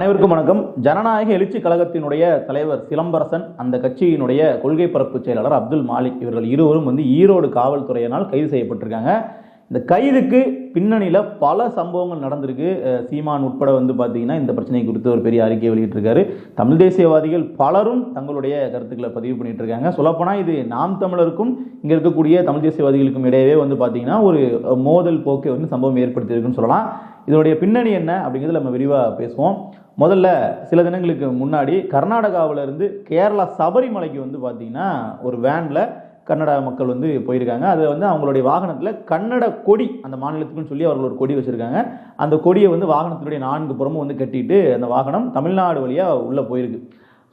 அனைவருக்கும் வணக்கம். ஜனநாயக எழுச்சி கழகத்தினுடைய தலைவர் சிலம்பரசன், அந்த கட்சியினுடைய கொள்கை பரப்பு செயலாளர் அப்துல் மாலிக் இவர்கள் இருவரும் ஈரோடு காவல்துறையினால் கைது செய்யப்பட்டிருக்காங்க. இந்த கைதுக்கு பின்னணியில் பல சம்பவங்கள் நடந்திருக்கு. சீமான் உட்பட பார்த்தீங்கன்னா இந்த பிரச்சனை குறித்து ஒரு பெரிய அறிக்கையை வெளியிட்டிருக்காரு. தமிழ் தேசியவாதிகள் பலரும் தங்களுடைய கருத்துக்களை பதிவு பண்ணிட்டு இருக்காங்க. சொல்லப்போனால் இது நாம் தமிழருக்கும் இங்கே இருக்கக்கூடிய தமிழ் தேசியவாதிகளுக்கும் இடையவே பார்த்தீங்கன்னா ஒரு மோதல் போக்கை சம்பவம் ஏற்படுத்தியிருக்குன்னு சொல்லலாம். இதனுடைய பின்னணி என்ன அப்படிங்கிறது நம்ம விரிவாக பேசுவோம். முதல்ல சில தினங்களுக்கு முன்னாடி கர்நாடகாவிலிருந்து கேரளா சபரிமலைக்கு பார்த்தீங்கன்னா ஒரு வேனில் கன்னட மக்கள் போயிருக்காங்க. அது அவங்களுடைய வாகனத்தில் கன்னட கொடி, அந்த மாநிலத்துக்குன்னு சொல்லி அவர்கள் ஒரு கொடி வச்சுருக்காங்க. அந்த கொடியை வாகனத்தினுடைய 4 புறமும் கட்டிட்டு அந்த வாகனம் தமிழ்நாடு வழியாக உள்ளே போயிருக்கு.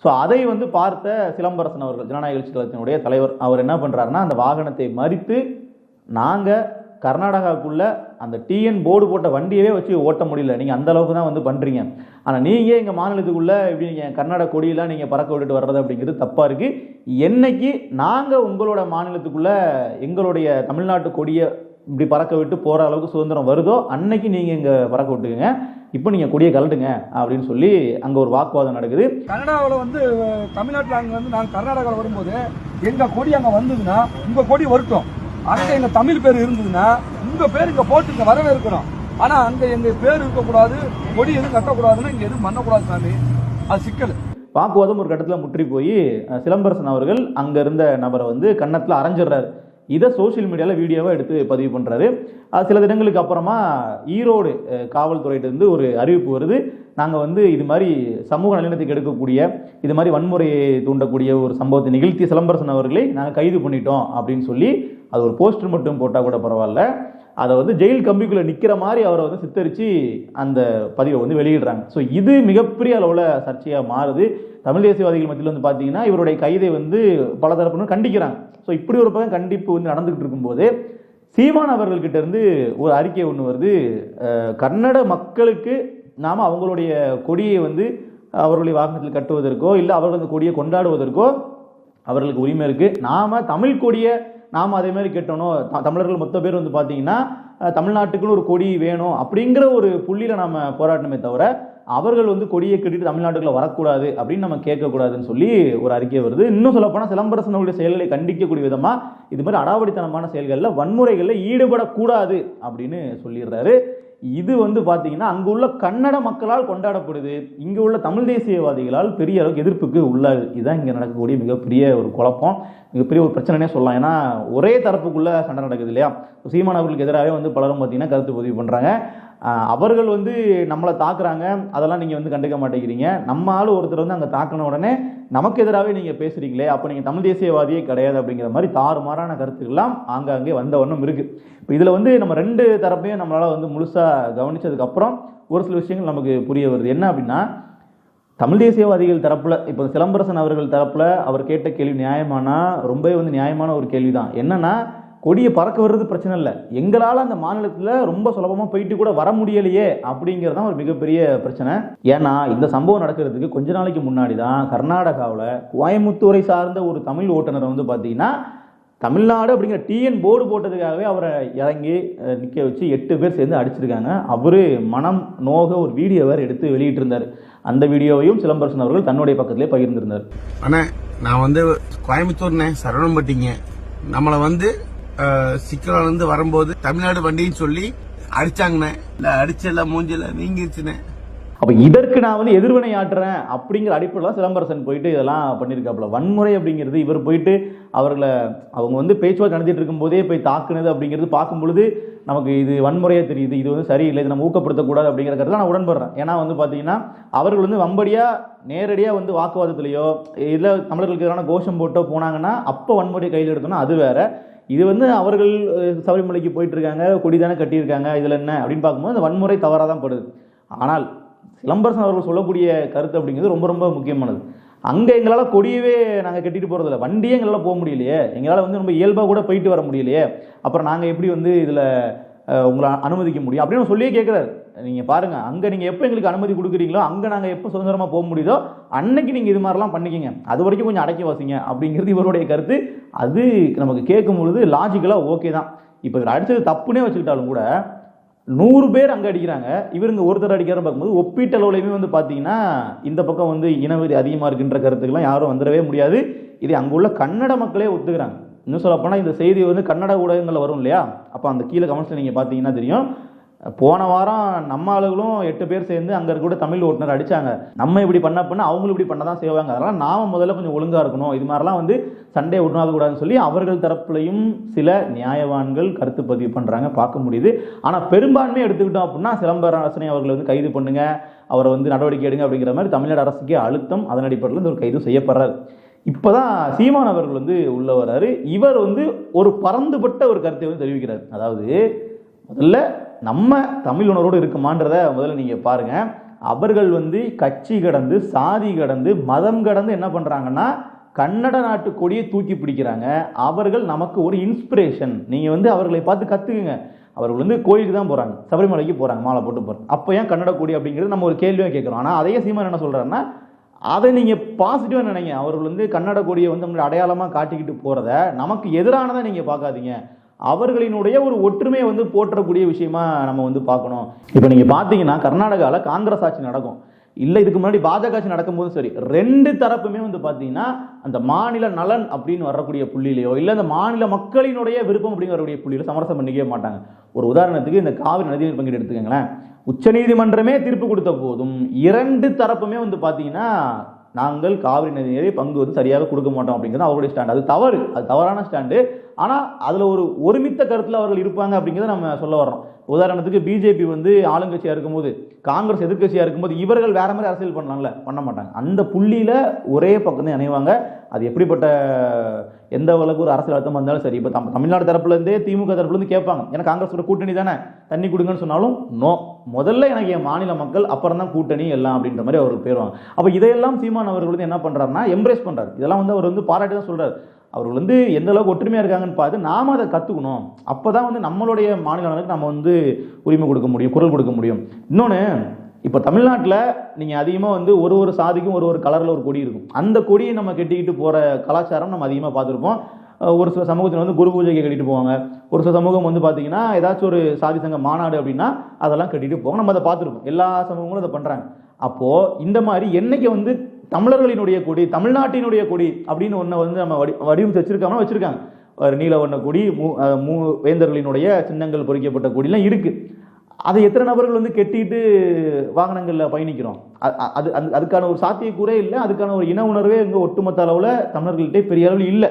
ஸோ அதை பார்த்த சிலம்பரசன் அவர்கள், ஜனநாயக எழுச்சி கழகத்தினுடைய தலைவர், அவர் என்ன பண்ணுறாருன்னா அந்த வாகனத்தை மறித்து, நாங்கள் கர்நாடகாவுக்குள்ள அந்த டிஎன் போர்டு போட்ட வண்டியவே வச்சு ஓட்ட முடியல, நீங்கள் அந்த அளவுக்கு தான் பண்ணுறீங்க, ஆனால் நீங்கள் எங்கள் மாநிலத்துக்குள்ள இப்படி நீங்கள் கர்நாடக கொடியெல்லாம் நீங்கள் பறக்க விட்டுட்டு வர்றது அப்படிங்கிறது தப்பாக இருக்குது. என்னைக்கு நாங்கள் உங்களோட மாநிலத்துக்குள்ள எங்களுடைய தமிழ்நாட்டு கொடியை இப்படி பறக்க விட்டு போகிற அளவுக்கு சுதந்திரம் வருதோ அன்னைக்கு நீங்கள் இங்கே பறக்க விட்டுக்குங்க, இப்போ நீங்கள் கொடியை கழட்டுங்க அப்படின்னு சொல்லி அங்கே ஒரு வாக்குவாதம் நடக்குது. கனடாவில் தமிழ்நாட்டில் அங்கே நாங்கள் கர்நாடகாவில் வரும்போது எங்கள் கொடி அங்கே வந்ததுன்னா உங்கள் கொடி வரட்டும், அங்கே எங்க தமிழ் பேர் இருந்ததுன்னா உங்க பேர் இங்க போட்டு இங்க வரவே இருக்கணும். ஆனா அங்க எங்க பேர் இருக்கக்கூடாது, கொடி எதுவும் கட்டக்கூடாதுன்னா இங்க எதுவும் பண்ணக்கூடாது சாமி, அது சிக்கல். வாக்குவாதம் ஒரு கட்டத்தில் முற்றி போய் சிலம்பரசன் அவர்கள் அங்க இருந்த நபரை கன்னத்தில் அரைஞ்சிடுறாரு. இதை சோசியல் மீடியாவில் வீடியோவை எடுத்து பதிவு பண்ணுறாரு. அது சில தினங்களுக்கு அப்புறமா ஈரோடு காவல்துறையிலிருந்து ஒரு அறிவிப்பு வருது. நாங்கள் இது மாதிரி சமூக நலனத்துக்கு எடுக்கக்கூடிய இது மாதிரி வன்முறையை தூண்டக்கூடிய ஒரு சம்பவத்தை நிகழ்த்திய சிலம்பரசன் அவர்களை நாங்கள் கைது பண்ணிட்டோம் அப்படின்னு சொல்லி அது ஒரு போஸ்டர் மட்டும் போட்டால் கூட பரவாயில்ல, அதை ஜெயில் கம்பிக்குள்ளே நிற்கிற மாதிரி அவரை சித்தரித்து அந்த பதிவை வெளியிடுறாங்க. ஸோ இது மிகப்பெரிய அளவில் சர்ச்சையாக மாறுது. தமிழ் தேசியவாதிகள் மத்தியில் பார்த்தீங்கன்னா இவருடைய கைதை பல தரப்பினர் கண்டிக்கிறாங்க. ஸோ இப்படி ஒரு பக்கம் கண்டிப்பு நடந்துகிட்டு இருக்கும்போது சீமான் அவர்கள்கிட்ட இருந்து ஒரு அறிக்கை ஒன்று வருது. கன்னட மக்களுக்கு நாம் அவங்களுடைய கொடியை அவர்களுடைய வாகனத்தில் கட்டுவதற்கோ இல்லை அவர்கள் அந்த கொடியை கொண்டாடுவதற்கோ அவர்களுக்கு உரிமை இருக்குது. நாம் தமிழ் கொடியை நாம் அதே மாதிரி கட்டணும், தமிழர்கள் மொத்த பேர் பார்த்தீங்கன்னா தமிழ்நாட்டுக்குன்னு ஒரு கொடி வேணும் அப்படிங்கிற ஒரு புள்ளியில் நாம் போராட்டமே தவிர அவர்கள் கொடியை கட்டிட்டு தமிழ்நாட்டுக்குள்ள வரக்கூடாது அப்படின்னு நம்ம கேட்கக்கூடாதுன்னு சொல்லி ஒரு அறிக்கை வருது. இன்னும் சொல்லப்போனால் சிலம்பரசனுடைய செயல்களை கண்டிக்கக்கூடிய விதமாக இது மாதிரி அடாவடித்தனமான செயல்களில் வன்முறைகளில் ஈடுபடக்கூடாது அப்படின்னு சொல்லிடுறாரு. இது பார்த்தீங்கன்னா அங்கு உள்ள கன்னட மக்களால் கொண்டாடப்படுது, இங்கு உள்ள தமிழ் தேசியவாதிகளால் பெரிய அளவுக்கு எதிர்ப்புக்கு உள்ளாது. இதுதான் இங்கே நடக்கக்கூடிய மிகப்பெரிய ஒரு குழப்பம், மிகப்பெரிய ஒரு பிரச்சனைனே சொல்லலாம். ஏன்னா ஒரே தரப்புக்குள்ள சண்டை நடக்குது இல்லையா. சீமான் அவர்களுக்கு எதிராகவே பலரும் பார்த்தீங்கன்னா கருத்து பதிவு பண்ணுறாங்க. அவர்கள் நம்மளை தாக்குறாங்க, அதெல்லாம் நீங்கள் கண்டுக்க மாட்டேங்கிறீங்க, நம்ம ஆள் ஒருத்தர் அங்கே தாக்கின உடனே நமக்கு எதிராகவே நீங்கள் பேசுகிறீங்களே, அப்போ நீங்கள் தமிழ் தேசியவாதியே கிடையாது அப்படிங்கிற மாதிரி தாறுமாறான கருத்துக்கெல்லாம் ஆங்காங்கே வந்த வண்ணம் இருக்குது. இப்போ இதில் நம்ம 2 தரப்பையும் நம்மளால் முழுசாக கவனித்ததுக்கப்புறம் ஒரு சில விஷயங்கள் நமக்கு புரிய வருது. என்ன அப்படின்னா, தமிழ் தேசியவாதிகள் தரப்பில் இப்போ சிலம்பரசன் அவர்கள் தரப்பில் அவர் கேட்ட கேள்வி நியாயமானா ரொம்பவே நியாயமான ஒரு கேள்வி தான். என்னன்னா, கொடியை பறக்க வர்றது பிரச்சனை இல்லை, எங்களால் அந்த மாநிலத்தில் ரொம்ப சுலபமாக போயிட்டு கூட வர முடியலையே அப்படிங்கிறது தான் ஒரு மிகப்பெரிய பிரச்சனை. ஏன்னா இந்த சம்பவம் நடக்கிறதுக்கு கொஞ்ச நாளைக்கு முன்னாடி தான் கர்நாடகாவில் கோயம்புத்தூரை சார்ந்த ஒரு தமிழ் ஓட்டுநரை பார்த்தீங்கன்னா தமிழ்நாடு அப்படிங்கிற டிஎன் போர்டு போட்டதுக்காகவே அவரை இறங்கி நிற்க வச்சு 8 பேர் சேர்ந்து அடிச்சிருக்காங்க. அவரு மனம் நோக ஒரு வீடியோ வேறு எடுத்து வெளியிட்டிருந்தார். அந்த வீடியோவையும் சிலம்பரசன் அவர்கள் தன்னுடைய பக்கத்திலே பகிர்ந்திருந்தார். ஆனால் நான் கோயம்புத்தூர்னே சரவணம்பட்டிங்க, நம்மளை சிக்கலால வரும்போது தமிழ்நாடு வண்டின்னு சொல்லி அடிச்சாங்கண்ணே, இல்லை அடிச்சல மூஞ்சில நீங்கிருச்சுண்ணே. அப்போ இதற்கு நான் எதிர்வினை ஆட்டுறேன் அப்படிங்கிற அடிப்படையில் சிலம்பரசன் போயிட்டு இதெல்லாம் பண்ணியிருக்காப்புல. வன்முறை அப்படிங்கிறது இவர் போயிட்டு அவர்களை அவங்க பேச்சுவார்த்தை நடத்திட்டு இருக்கும் போதே போய் தாக்குனது அப்படிங்கிறது பார்க்கும் பொழுது நமக்கு இது வன்முறையாக தெரியுது, இது சரியில்லை, இது நம்ம ஊக்கப்படுத்தக்கூடாது அப்படிங்கிற கருத்தில் நான் உடன்படுறேன். ஏன்னா பார்த்தீங்கன்னா அவர்கள் வம்படியாக நேரடியாக வாக்குவாதத்திலேயோ இல்லை தமிழர்களுக்கு எதிரான கோஷம் போட்டோ போனாங்கன்னா அப்போ வன்முறையை கையில் எடுத்தோம்னா அது வேற. இது அவர்கள் சபரிமலைக்கு போயிட்டு இருக்காங்க, கொடி தானே கட்டியிருக்காங்க, இதில் என்ன அப்படின்னு பார்க்கும்போது அந்த வன்முறை தவறாக தான் படுது. ஆனால் சிலம்பரசன் அவர்கள் சொல்லக்கூடிய கருத்து அப்படிங்கிறது ரொம்ப ரொம்ப முக்கியமானது. அங்கே எங்களால் கொடியவே நாங்கள் கட்டிட்டு போகிறதில்ல, வண்டியே எங்களால் போக முடியலையே, எங்களால் ரொம்ப இயல்பாக கூட போயிட்டு வர முடியலையே, அப்புறம் நாங்கள் எப்படி இதில் உங்களை அனுமதிக்க முடியும் அப்படின்னு சொல்லியே கேட்குறாரு. நீங்கள் பாருங்கள், அங்கே நீங்கள் எப்போ எங்களுக்கு அனுமதி கொடுக்குறீங்களோ அங்கே நாங்கள் எப்போ சுதந்திரமாக போக முடியுதோ அன்னைக்கு நீங்கள் இது மாதிரிலாம் பண்ணிக்கிங்க, அது வரைக்கும் கொஞ்சம் அடக்கி வாசிங்க அப்படிங்கிறது இவருடைய கருத்து. அது நமக்கு கேட்கும் பொழுது லாஜிக்கலாக ஓகே தான். இப்போ இவர் அடித்தது தப்புனே வச்சுக்கிட்டாலும் கூட 100 பேர் அங்கே அடிக்கிறாங்க, இவருங்க ஒருத்தர் அடிக்கிறாரு பார்க்கும்போது ஒப்பீட்டளவுலையுமே வந்து பார்த்தீங்கன்னா இந்த பக்கம் வந்து இனவெறி அதிகமாக இருக்குன்ற கருத்துக்கெல்லாம் யாரும் வந்துடவே முடியாது. இதை அங்குள்ள கன்னட மக்களே ஒத்துக்கிறாங்க. இன்னும் சொல்லப்போனால் இந்த செய்தி வந்து கன்னட ஊடகங்களில் வரும் இல்லையா, அப்போ அந்த கீழே கமெண்ட்ஸில் நீங்கள் பார்த்தீங்கன்னா தெரியும். போன வாரம் நம்ம ஆளுகளும் 8 பேர் சேர்ந்து அங்கே இருக்க கூட தமிழ் ஓட்டுநர் அடிச்சாங்க. நம்ம இப்படி பண்ண அவங்களும் இப்படி பண்ண தான் செய்வாங்க, அதனால் நாம முதல்ல கொஞ்சம் ஒழுங்காக இருக்கணும், இது மாதிரிலாம் வந்து சண்டே விடக்கூடாதுன்னு சொல்லி அவர்கள் தரப்புலையும் சில நியாயவான்கள் கருத்து பதிவு பண்ணுறாங்க, பார்க்க முடியுது. ஆனால் பெரும்பான்மையை எடுத்துக்கிட்டோம் அப்படின்னா சிலம்பரசனை அவர்களை வந்து கைது பண்ணுங்க, அவரை வந்து நடவடிக்கை எடுங்க அப்படிங்கிற மாதிரி தமிழ்நாடு அரசுக்கே அழுத்தம், அதன் அடிப்படையில் இந்த ஒரு கைது செய்யப்படுறாரு. இப்போதான் சீமான் அவர்கள் வந்து உள்ள வர்றாரு. இவர் வந்து ஒரு பரந்துபட்ட ஒரு கருத்தை வந்து தெரிவிக்கிறார். அதாவது முதல்ல நம்ம தமிழ் உணர்வோடு இருக்குமான்றத முதல்ல நீங்க பாருங்க. அவர்கள் வந்து கட்சி கடந்து, சாதி கடந்து, மதம் கடந்து என்ன பண்றாங்கன்னா கன்னட நாட்டு கொடியை தூக்கி பிடிக்கிறாங்க. அவர்கள் நமக்கு ஒரு இன்ஸ்பிரேஷன். நீங்க வந்து அவர்களை பார்த்து கத்துக்குங்க. அவர்கள் வந்து கோயிலுக்கு தான் போறாங்க, சபரிமலைக்கு போறாங்க, மாலை போட்டு போறாங்க. அப்போ ஏன் கன்னட கொடி அப்படிங்கிறது நம்ம ஒரு கேள்வியாக கேட்கிறோம். ஆனா அதையே சீமான் என்ன சொல்றாருன்னா, அதை நீங்க பாசிட்டிவா நினைங்க. அவர்கள் வந்து கன்னட கொடியை வந்து நம்மளுடைய அடையாளமா காட்டிக்கிட்டு போறத நமக்கு எதிரானதை நீங்க பார்க்காதீங்க. அவர்களினுடைய ஒரு ஒற்றுமையை வந்து போற்றக்கூடிய விஷயமா நம்ம வந்து பார்க்கணும். இப்போ நீங்க பாத்தீங்கன்னா கர்நாடகாவில் காங்கிரஸ் ஆட்சி நடக்கும், இல்லை இதுக்கு முன்னாடி பாஜக ஆட்சி நடக்கும்போது சரி, 2 தரப்புமே வந்து பாத்தீங்கன்னா அந்த மாநில நலன் அப்படின்னு வரக்கூடிய புள்ளியிலையோ இல்லை அந்த மாநில மக்களினுடைய விருப்பம் அப்படின்னு வரக்கூடிய புள்ளியில சமரசம் பண்ணிக்கவே மாட்டாங்க. ஒரு உதாரணத்துக்கு இந்த காவிரி நதிநீர் பங்கீடு எடுத்துக்கங்களேன். உச்சநீதிமன்றமே தீர்ப்பு கொடுத்த போதும் 2 தரப்புமே வந்து பாத்தீங்கன்னா நாங்கள் காவிரி நதிநீரை பங்கு வந்து சரியாக கொடுக்க மாட்டோம் அப்படிங்கிறது அவருடைய ஸ்டாண்ட். அது தவறு, அது தவறான ஸ்டாண்டு. ஆனால் அதில் ஒரு ஒருமித்த கருத்தில் அவர்கள் இருப்பாங்க அப்படிங்கிறத நம்ம சொல்ல வர்றோம். உதாரணத்துக்கு பிஜேபி வந்து ஆளுங்கட்சியாக இருக்கும்போது, காங்கிரஸ் எதிர்கட்சியாக இருக்கும்போது இவர்கள் வேற மாதிரி அரசியல் பண்ணலாம்ல, பண்ண மாட்டாங்க. அந்த புள்ளியில் ஒரே பக்கம் தான் இணைவாங்க. அது எப்படிப்பட்ட எந்த அளவுக்கு ஒரு அரசியல் அர்த்தம் வந்தாலும் சரி. இப்போ தமிழ்நாடு தரப்புலேருந்தே திமுக தரப்புலேருந்து கேட்பாங்க, ஏன்னா காங்கிரஸோட கூட்டணி தானே, தண்ணி கொடுங்கன்னு சொன்னாலும் நோ, முதல்ல எனக்கு என் மாநில மக்கள், அப்புறம் தான் கூட்டணி எல்லாம் அப்படின்ற மாதிரி அவர்கள் போயிடுவாங்க. அப்போ இதையெல்லாம் சீமான் அவர்கள் வந்து என்ன பண்ணுறாருன்னா எம்ப்ரேஸ் பண்ணுறாரு. இதெல்லாம் வந்து அவர் வந்து பாராட்டி தான் சொல்கிறார். அவர்கள் வந்து எந்த அளவுக்கு ஒற்றுமையாக இருக்காங்கன்னு பார்த்து நாம அதை கற்றுக்கணும். அப்போ தான் வந்து நம்மளுடைய மாநிலங்களுக்கு நம்ம வந்து உரிமை கொடுக்க முடியும், குரல் கொடுக்க முடியும். இன்னொன்று, இப்போ தமிழ்நாட்டில் நீங்கள் அதிகமாக வந்து ஒரு சாதிக்கும் ஒரு கலரில் ஒரு கொடி இருக்கும். அந்த கொடியை நம்ம கட்டிக்கிட்டு போகிற கலாச்சாரம் நம்ம அதிகமாக பார்த்துருப்போம். ஒரு சில சமூகத்தில் வந்து குரு பூஜைக்கு கட்டிட்டு போவாங்க. ஒரு சில சமூகம் வந்து பார்த்தீங்கன்னா ஏதாச்சும் ஒரு சாதி சங்க மாநாடு அப்படின்னா அதெல்லாம் கட்டிட்டு போவாங்க. நம்ம அதை பார்த்துருப்போம். எல்லா சமூகங்களும் அதை பண்ணுறாங்க. அப்போது இந்த மாதிரி என்னைக்கு வந்து தமிழர்களினுடைய கொடி, தமிழ்நாட்டினுடைய கொடி அப்படின்னு ஒன்று வந்து நம்ம வடிவமைச்சு வச்சிருக்காங்க. நீல வண்ண கொடி, வேந்தர்களினுடைய சின்னங்கள் பொறிக்கப்பட்ட கொடிலாம் இருக்கு. அதை எத்தனை நபர்கள் வந்து கெட்டிட்டு வாகனங்களில் பயணிக்கிறோம்? அதுக்கான ஒரு சாத்தியக்கூறே இல்லை. அதுக்கான ஒரு இன உணர்வே இங்கே ஒட்டுமொத்த அளவில் தமிழர்கள்ட்டே பெரிய அளவில் இல்லை.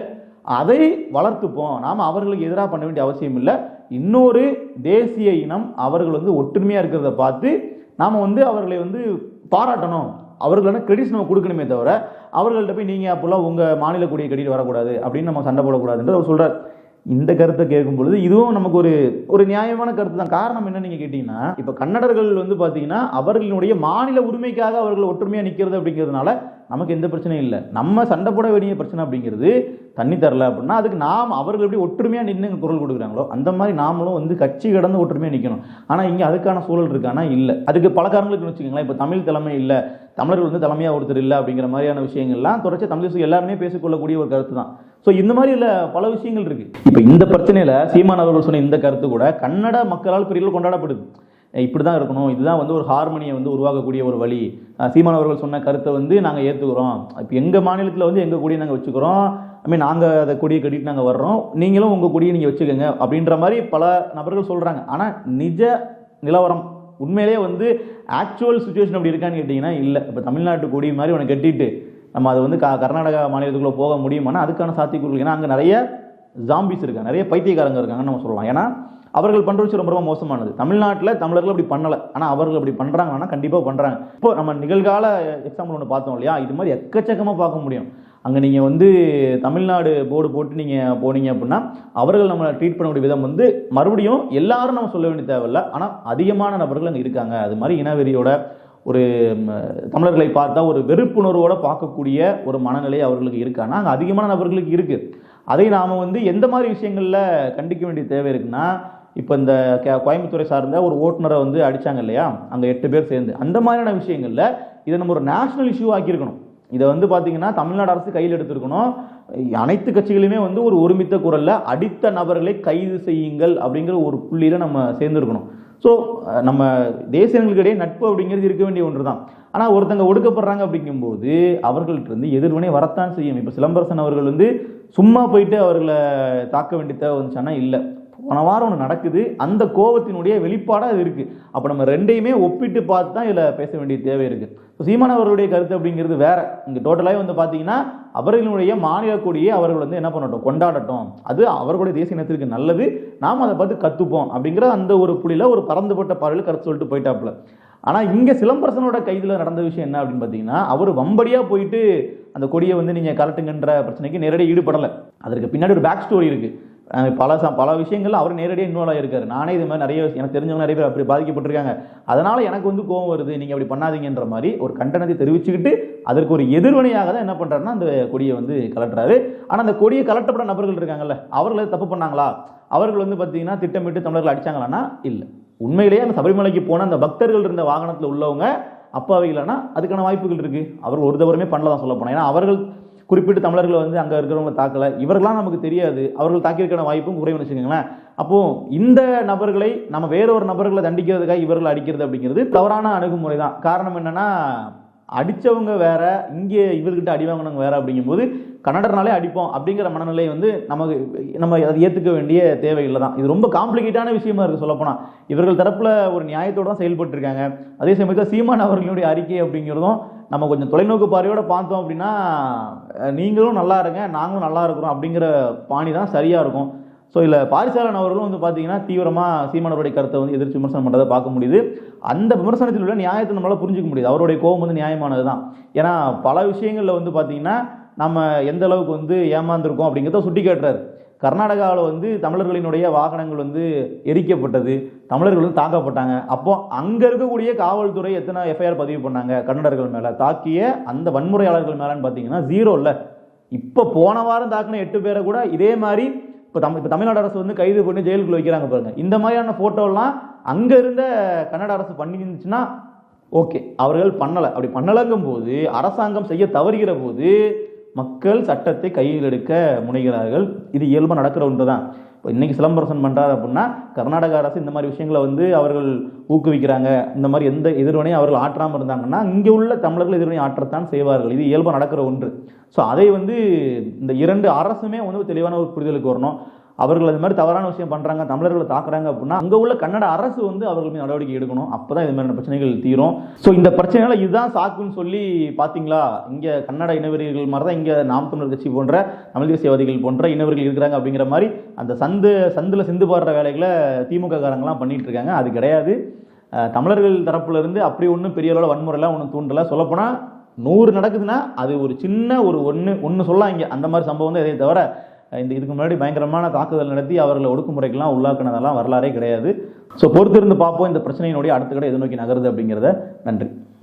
அதை வளர்த்துப்போம். நாம் அவர்களுக்கு எதிராக பண்ண வேண்டிய அவசியம் இல்லை. இன்னொரு தேசிய இனம் அவர்கள் வந்து ஒற்றுமையாக இருக்கிறத பார்த்து நாம் வந்து அவர்களை வந்து பாராட்டணும், அவர்களான கிரெடிட்ஸ் நம்ம கொடுக்கணுமே தவிர அவர்கள்ட்ட போய் நீங்கள் அப்போல்லாம் உங்கள் மாநில கொடியை கட்டிட்டு வரக்கூடாது அப்படின்னு நம்ம சண்டை போடக்கூடாதுன்றது அவர் சொல்கிறார். இந்த கருத்தை கேட்கும் பொழுது இதுவும் நமக்கு ஒரு நியாயமான கருத்து தான். காரணம் என்ன நீங்க கேட்டீங்கன்னா, இப்ப கன்னடர்கள் வந்து பாத்தீங்கன்னா அவர்களுடைய மாநில உரிமைக்காக அவர்கள் ஒற்றுமையா நிக்கிறது அப்படிங்கிறதுனால நமக்கு எந்த பிரச்சனையும் இல்லை. நம்ம சண்டை போட வேண்டிய பிரச்சனை அப்படிங்கிறது தண்ணி தரல அப்படின்னா அதுக்கு நாம் அவர்கள் எப்படி ஒற்றுமையா நின்று குரல் கொடுக்குறாங்களோ அந்த மாதிரி நாமளும் வந்து கட்சி கடந்து ஒற்றுமையா நிற்கணும். ஆனா இங்க அதுக்கான சூழல் இருக்கானா இல்லை. அதுக்கு பல காரணங்களுக்கு வச்சுக்கோங்களேன். இப்ப தமிழ் தலைமை இல்லை, தமிழர்கள் வந்து தலைமையா ஒருத்தர் இல்லை அப்படிங்கிற மாதிரியான விஷயங்கள்லாம் தொடர்ச்சி தமிழ் எல்லாருமே பேசிக்கொள்ளக்கூடிய ஒரு கருத்து தான். ஸோ இந்த மாதிரி பல விஷயங்கள் இருக்கு. இப்போ இந்த பிரச்சனையில சீமான் அவர்கள் சொன்ன இந்த கருத்து கூட கன்னட மக்களால் பெரிய கொண்டாடப்படுது. இப்படிதான் இருக்கணும், இதுதான் வந்து ஒரு ஹார்மனியை வந்து உருவாக்கக்கூடிய ஒரு வழி. சீமான் அவர்கள் சொன்ன கருத்தை வந்து நாங்கள் ஏற்றுக்கிறோம். இப்போ எங்கள் மாநிலத்தில் வந்து எங்கள் கொடியை நாங்கள் வச்சுக்கிறோம், நாங்கள் அதை கொடியை கட்டிட்டு நாங்கள் வர்றோம், நீங்களும் உங்கள் கொடியை நீங்கள் வச்சுக்கோங்க அப்படின்ற மாதிரி பல நபர்கள் சொல்கிறாங்க. ஆனால் நிஜ நிலவரம் உண்மையிலேயே வந்து ஆக்சுவல் சுச்சுவேஷன் அப்படி இருக்கான்னு கேட்டிங்கன்னா இல்லை. இப்போ தமிழ்நாட்டு கொடி மாதிரி உனக்கு கட்டிட்டு நம்ம அதை வந்து கர்நாடகா மாநிலத்துக்குள்ளே போக முடியுமானா அதுக்கான சாத்தியக்கூறு. ஏன்னா அங்கே நிறைய ஜாம்பிஸ் இருக்காங்க, நிறைய பைத்தியக்காரங்க இருக்காங்கன்னு நம்ம சொல்லலாம். ஏன்னா அவர்கள் பண்ணுற விஷயம் ரொம்ப ரொம்ப மோசமானது. தமிழ்நாட்டில் தமிழர்கள் அப்படி பண்ணலை, ஆனால் அவர்கள் அப்படி பண்ணுறாங்கன்னா கண்டிப்பாக பண்ணுறாங்க. இப்போ நம்ம நிகழ்கால எக்ஸாம்பிள் ஒன்று பார்த்தோம் இல்லையா, இது மாதிரி எக்கச்சக்கமாக பார்க்க முடியும். அங்கே நீங்கள் வந்து தமிழ்நாடு போர்டு போட்டு நீங்கள் போனீங்க அப்படின்னா அவர்கள் நம்மளை ட்ரீட் பண்ணக்கூடிய விதம் வந்து மறுபடியும் எல்லாரும் நம்ம சொல்ல வேண்டிய தேவையில்லை, ஆனால் அதிகமான நபர்கள் அங்கே இருக்காங்க. அது மாதிரி இனவெறியோட ஒரு தமிழர்களை பார்த்தா ஒரு வெறுப்புணர்வோட பார்க்கக்கூடிய ஒரு மனநிலை அவர்களுக்கு இருக்கான்னா அங்கே அதிகமான நபர்களுக்கு இருக்கு. அதை நாம் வந்து எந்த மாதிரி விஷயங்களில் கண்டிக்க வேண்டிய தேவை இருக்குன்னா, இப்போ இந்த கோயம்புத்தூரை சார்ந்த ஒரு ஓட்டுநரை வந்து அடிச்சாங்க இல்லையா, அங்கே 8 பேர் சேர்ந்து, அந்த மாதிரியான விஷயங்களில் இதை நம்ம ஒரு நேஷனல் இஷ்யூ ஆக்கியிருக்கணும். இதை வந்து பார்த்தீங்கன்னா தமிழ்நாடு அரசு கையில் எடுத்திருக்கணும். அனைத்து கட்சிகளுமே வந்து ஒரு ஒருமித்த குரல்ல அடித்த நபர்களை கைது செய்யுங்கள் அப்படிங்கிற ஒரு புள்ளியில நம்ம சேர்ந்துருக்கணும். ஸோ நம்ம தேசியங்களுக்கிடையே நட்பு அப்படிங்கிறது இருக்க வேண்டிய ஒன்று தான். ஆனால் ஒருத்தங்க ஒடுக்கப்படுறாங்க அப்படிங்கும்போது அவர்கள்ட்ட இருந்து எதிர்வினை வரத்தான் செய்யும். இப்போ சிலம்பரசன் அவர்கள் வந்து சும்மா போயிட்டு அவர்களை தாக்க வேண்டிய தேவை வந்துச்சானா இல்லை. போன வாரம் ஒன்று நடக்குது, அந்த கோபத்தினுடைய வெளிப்பாடாக அது இருக்குது. அப்போ நம்ம ரெண்டையுமே ஒப்பிட்டு பார்த்து தான் இதில் பேச வேண்டிய தேவை இருக்குது. ஸோ சீமான் அவர்களுடைய கருத்து அப்படிங்கிறது வேற. இங்கே டோட்டலாகவே வந்து பார்த்தீங்கன்னா அவர்களுடைய மாநில கொடியை அவர்கள் வந்து என்ன பண்ணட்டும், கொண்டாடட்டும், அது அவர்களுடைய தேசிய இனத்திற்கு நல்லது, நாம் அதை பார்த்து கற்றுப்போம் அப்படிங்கிற அந்த ஒரு புள்ளியில் ஒரு பறந்துபட்ட பார்வையில் கருத்து சொல்லிட்டு போயிட்டாப்புல. ஆனால் இங்கே சிலம்பரசனோட கைதில் நடந்த விஷயம் என்ன அப்படின்னு பார்த்தீங்கன்னா, அவர் வம்படியாக போயிட்டு அந்த கொடியை வந்து நீங்கள் கலட்டுங்கன்ற பிரச்சனைக்கு நேரடியாக ஈடுபடலை. அதற்கு பின்னாடி ஒரு பேக் ஸ்டோரி இருக்குது. பல விஷயங்கள் அவர் நேரடியாக இன்வால்வ் ஆகியிருக்காரு. நானே இது மாதிரி நிறைய எனக்கு தெரிஞ்சவங்க நிறைய பேர் அப்படி பாதிக்கப்பட்டிருக்காங்க, அதனால எனக்கு வந்து கோபம் வருது, நீங்கள் அப்படி பண்ணாதீங்கன்ற மாதிரி ஒரு கண்டனத்தை தெரிவிச்சுக்கிட்டு அதற்கு ஒரு எதிர்வினையாக தான் என்ன பண்ணுறாருன்னா அந்த கொடியை வந்து கலட்டுறாரு. ஆனால் அந்த கொடியை கலட்டப்பட்ட நபர்கள் இருக்காங்கல்ல, அவர்கள் தப்பு பண்ணாங்களா? அவர்கள் வந்து பார்த்தீங்கன்னா திட்டமிட்டு தமிழர்கள் அடிச்சாங்களான்னா இல்லை. உண்மையிலேயே அந்த சபரிமலைக்கு போன அந்த பக்தர்கள் இருந்த வாகனத்தில் உள்ளவங்க அப்பாவிகளானா அதுக்கான வாய்ப்புகள் இருக்கு. அவர்கள் ஒரு தவறுமே பண்ணலாம் சொல்ல போனா. ஏன்னா அவர்கள் குறிப்பிட்டு தமிழர்களை வந்து அங்கே இருக்கிறவங்க தாக்கலை, இவர்களாம் நமக்கு தெரியாது, அவர்கள் தாக்கியிருக்கான வாய்ப்பும் குறைவுன்னு வச்சுக்கோங்களேன். அப்போ இந்த நபர்களை நம்ம வேறொரு நபர்களை தண்டிக்கிறதுக்காக இவர்கள் அடிக்கிறது அப்படிங்கிறது தவறான அணுகுமுறை தான். காரணம் என்னன்னா, அடித்தவங்க வேற, இங்கே இவர்கிட்ட அடி வாங்கினவங்க வேற அப்படிங்கும்போது கன்னடர்னாலே அடிப்போம் அப்படிங்கிற மனநிலை வந்து நம்ம அதை ஏற்றுக்க வேண்டிய தேவையில்லை தான். இது ரொம்ப காம்ப்ளிகேட்டான விஷயமா இருக்குது சொல்லப்போனால். இவர்கள் தரப்பில் ஒரு நியாயத்தோடு தான் செயல்பட்டு இருக்காங்க. அதே சமயத்தில் சீமான் அவர்களுடைய அறிக்கை அப்படிங்கிறதும் நம்ம கொஞ்சம் தொலைநோக்கு பார்வையோட பார்த்தோம் அப்படின்னா, நீங்களும் நல்லா இருங்க நாங்களும் நல்லா இருக்கிறோம் அப்படிங்கிற பாணி தான் சரியாக இருக்கும். ஸோ இதில் பாரிசாலன் அவர்களும் வந்து பார்த்தீங்கன்னா தீவிரமாக சீமானவருடைய கருத்தை வந்து எதிர்த்து விமர்சனம் பண்ணுறதை பார்க்க முடியுது. அந்த விமர்சனத்தில் உள்ள நியாயத்தை நம்மளால் புரிஞ்சிக்க முடியுது. அவருடைய கோபம் வந்து நியாயமானது தான். ஏன்னா பல விஷயங்களில் வந்து பார்த்தீங்கன்னா நம்ம எந்த அளவுக்கு வந்து ஏமாந்துருக்கோம் அப்படிங்கிறத சுட்டி காட்டுறாரு. கர்நாடகாவில் வந்து தமிழர்களினுடைய வாகனங்கள் வந்து எரிக்கப்பட்டது, தமிழர்கள் வந்து தாக்கப்பட்டாங்க. அப்போ அங்கே இருக்கக்கூடிய காவல்துறை எத்தனை எஃப்ஐஆர் பதிவு பண்ணாங்க கன்னடர்கள் மேலே, தாக்கிய அந்த வன்முறையாளர்கள் மேலேன்னு பார்த்தீங்கன்னா 0 இல்லை. இப்போ போன வாரம் தாக்கின 8 பேரை கூட இதே மாதிரி இப்போ தமிழ்நாடு அரசு வந்து கைது பண்ணி ஜெயிலுக்குள்ள வைக்கிறாங்க பாருங்க. இந்த மாதிரியான ஃபோட்டோலாம் அங்கே இருந்த கன்னட அரசு பண்ணிருந்துச்சுன்னா ஓகே, அவர்கள் பண்ணலை. அப்படி பண்ணலங்கும் போது அரசாங்கம் செய்ய தவறுகிற போது மக்கள் சட்டத்தை கையில் எடுக்க முனைகிறார்கள். இது இயல்பாக நடக்கிற ஒன்று தான். இப்போ இன்னைக்கு சிலம்பரசன் பண்ணுறாரு அப்படின்னா கர்நாடக அரசு இந்த மாதிரி விஷயங்களை வந்து அவர்கள் ஊக்குவிக்கிறாங்க. இந்த மாதிரி எந்த எதிர்வினையும் அவர்கள் ஆற்றாமல் இருந்தாங்கன்னா இங்கே உள்ள தமிழர்கள் எதிர்வினை ஆற்றத்தான் செய்வார்கள். இது இயல்பாக நடக்கிற ஒன்று. ஸோ அதை வந்து இந்த 2 அரசுமே வந்து தெளிவான ஒரு புரிதலுக்கு வரணும். அவர்கள் அது மாதிரி தவறான விஷயம் பண்ணுறாங்க, தமிழர்களை தாக்குறாங்க அப்படின்னா அங்கே உள்ள கன்னட அரசு வந்து அவர்கள் மீது நடவடிக்கை எடுக்கணும். அப்போ தான் இது மாதிரியான பிரச்சனைகள் தீரும். ஸோ இந்த பிரச்சனைகளை இதுதான் சாக்குன்னு சொல்லி பார்த்தீங்களா, இங்கே கன்னட இனவெறிகள் மாதிரி தான் இங்கே நாம் தமிழர் கட்சி போன்ற தமிழ் தேசியவாதிகள் போன்ற இனவர்கள் இருக்கிறாங்க அப்படிங்கிற மாதிரி அந்த சந்தில் சிந்து பாடுற வேலைகளை திமுக காரங்களாம் பண்ணிட்டு இருக்காங்க. அது கிடையாது. தமிழர்கள் தரப்புல இருந்து அப்படி ஒன்றும் பெரிய அளவில் வன்முறைலாம் ஒன்றும் தூண்டலை. சொல்லப்போனால் 100 நடக்குதுன்னா அது ஒரு சின்ன ஒரு ஒன்று சொல்லலாம் இங்கே. அந்த மாதிரி சம்பவம் தான் இதை தவிர இதுக்கு முன்னாடி பயங்கரமான தாக்குதல் நடத்தி அவர்களை ஒடுக்குமுறைக்கெல்லாம் உள்ளாக்குனதெல்லாம் வரலாறே கிடையாது. ஸோ பொறுத்திருந்து பார்ப்போம் இந்த பிரச்சனையினுடைய அடுத்த கடை எது நோக்கி நகருது அப்படிங்கிறத. நன்றி.